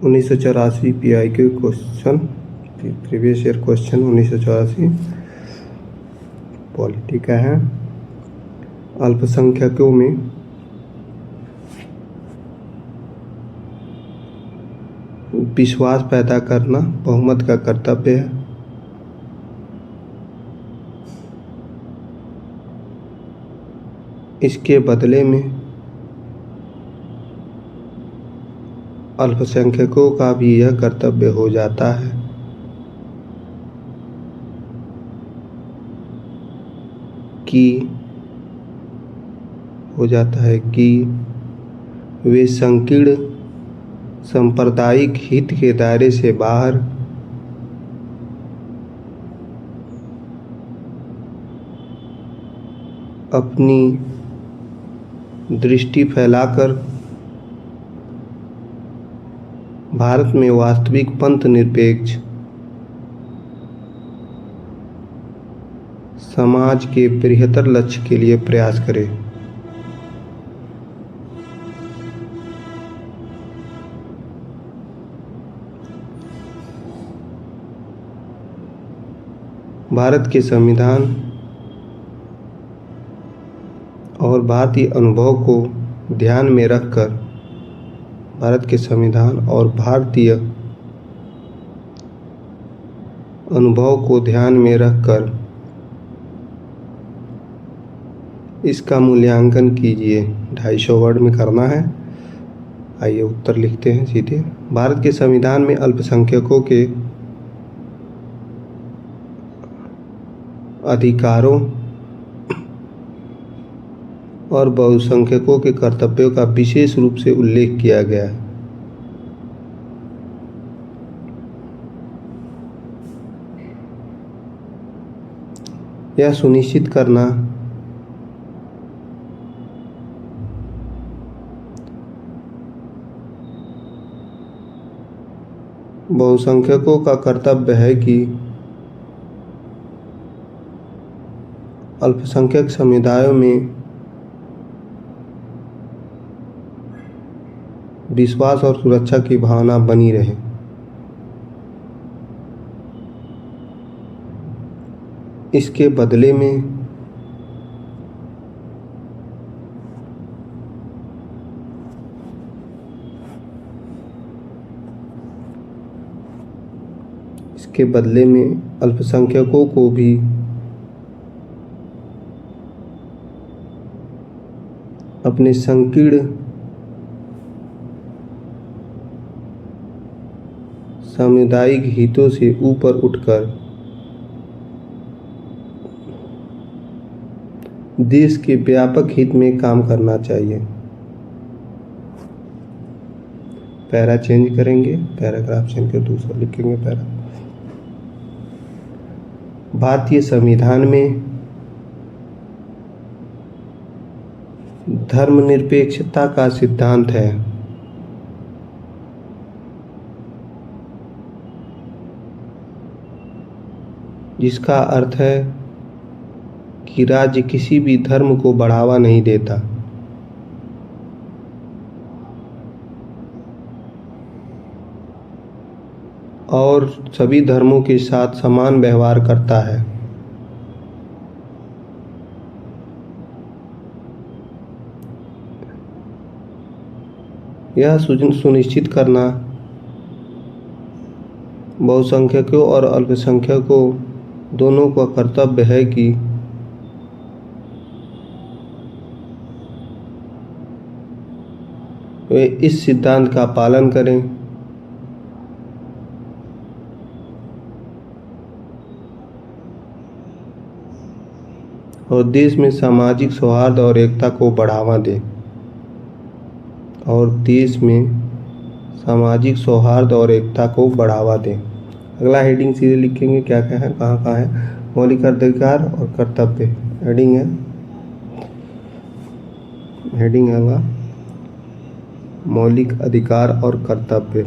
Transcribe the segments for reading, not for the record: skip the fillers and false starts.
1984 PIQ question, previous year question 1984 polity का है। अल्पसंख्यकों में विश्वास पैदा करना बहुमत का कर्तव्य है। इसके बदले में अल्पसंख्यकों का भी यह कर्तव्य हो जाता है कि वे संकीर्ण सांप्रदायिक हित के दायरे से बाहर अपनी दृष्टि फैलाकर भारत में वास्तविक पंथ निरपेक्ष समाज के बृहत्तर लक्ष्य के लिए प्रयास करें। भारत के संविधान और भारतीय अनुभव को ध्यान में रखकर भारत के संविधान और भारतीय अनुभव को ध्यान में रखकर इसका मूल्यांकन कीजिए। 250 वर्ड में करना है। आइए उत्तर लिखते हैं सीधे। भारत के संविधान में अल्पसंख्यकों के अधिकारों और बहुसंख्यकों के कर्तव्यों का विशेष रूप से उल्लेख किया गया है। यह सुनिश्चित करना बहुसंख्यकों का कर्तव्य है कि अल्पसंख्यक समुदायों में विश्वास और सुरक्षा की भावना बनी रहे। इसके बदले में अल्पसंख्यकों को भी अपने संकीर्ण सामुदायिक हितों से ऊपर उठकर देश के व्यापक हित में काम करना चाहिए। पैरा चेंज करेंगे, पैराग्राफ चेंज कर दूसरा लिखेंगे पैरा। भारतीय संविधान में धर्मनिरपेक्षता का सिद्धांत है। जिसका अर्थ है कि राज्य किसी भी धर्म को बढ़ावा नहीं देता और सभी धर्मों के साथ समान व्यवहार करता है। यह सुनिश्चित करना बहुसंख्यकों और अल्पसंख्यकों दोनों का कर्तव्य है कि वे इस सिद्धांत का पालन करें और देश में सामाजिक सौहार्द और एकता को बढ़ावा दें। अगला हेडिंग सीधे लिखेंगे क्या क्या है, कहाँ है। मौलिक अधिकार और कर्तव्य हेडिंग है। मौलिक अधिकार और कर्तव्य।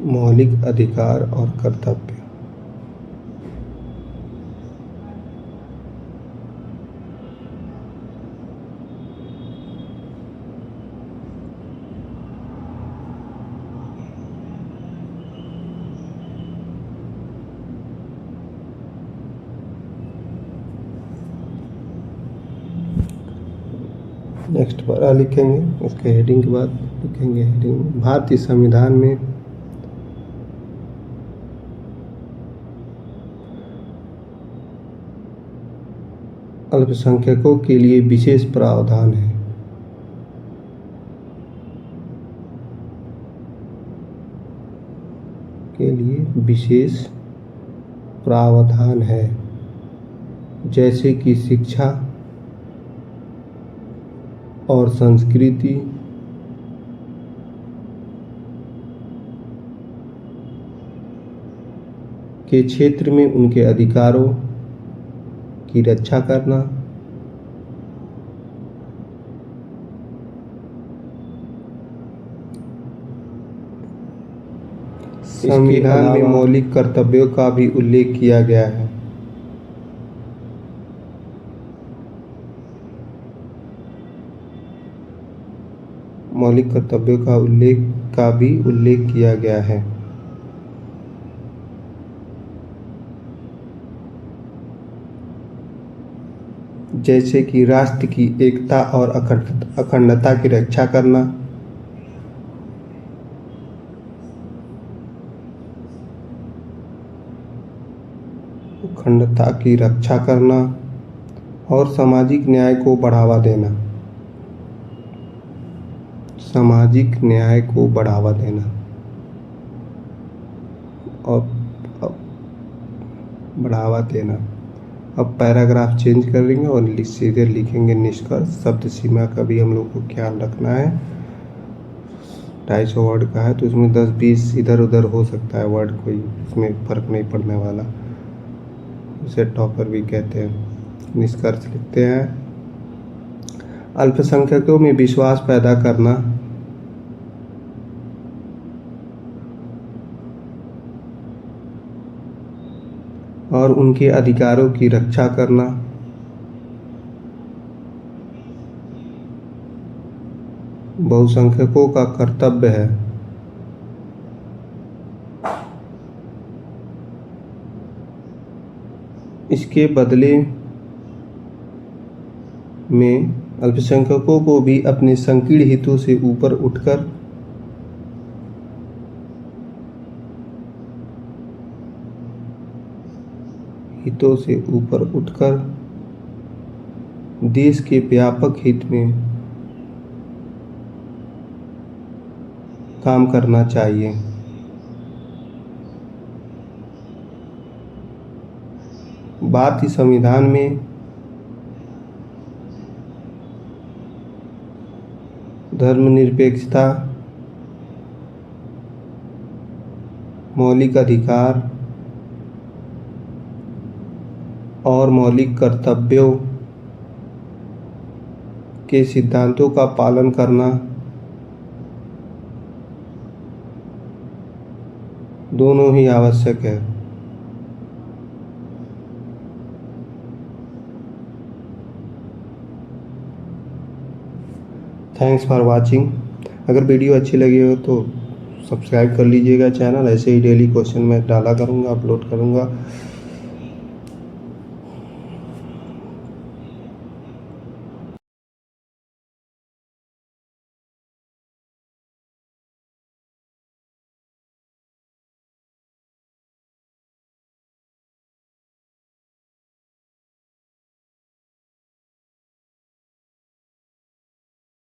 मौलिक अधिकार और कर्तव्य। नेक्स्ट पर लिखेंगे, इसके हेडिंग के बाद लिखेंगे हेडिंग भारतीय संविधान में अल्पसंख्यकों के लिए विशेष प्रावधान है। के लिए विशेष प्रावधान है, जैसे कि शिक्षा और संस्कृति के क्षेत्र में उनके अधिकारों की रक्षा करना, संविधान में मौलिक कर्तव्यों का भी उल्लेख किया गया है। मौलिक कर्तव्यों का भी उल्लेख किया गया है। जैसे कि राष्ट्र की एकता और अखंडता की रक्षा करना, अखंडता की रक्षा करना और सामाजिक न्याय को बढ़ावा देना, सामाजिक न्याय को बढ़ावा देना और बढ़ावा देना। अब पैराग्राफ चेंज करेंगे और सीधे लिखेंगे निष्कर्ष। शब्द सीमा का भी हम लोग को ख्याल रखना है। 250 वर्ड का है तो इसमें 10-20 इधर उधर हो सकता है वर्ड, कोई इसमें फर्क नहीं पड़ने वाला, उसे टॉपर भी कहते हैं। निष्कर्ष लिखते हैं, अल्पसंख्यकों में विश्वास पैदा करना, और उनके अधिकारों की रक्षा करना बहुसंख्यकों का कर्तव्य है। इसके बदले में अल्पसंख्यकों को भी अपने संकीर्ण हितों से ऊपर उठकर देश के व्यापक हित में काम करना चाहिए। भारतीय संविधान में धर्मनिरपेक्षता, मौलिक अधिकार और मौलिक कर्तव्यों के सिद्धांतों का पालन करना दोनों ही आवश्यक है। Thanks for watching. अगर वीडियो अच्छी लगी हो तो सब्सक्राइब कर लीजिएगा चैनल। ऐसे ही डेली क्वेश्चन मैं डाला करूँगा, अपलोड करूँगा।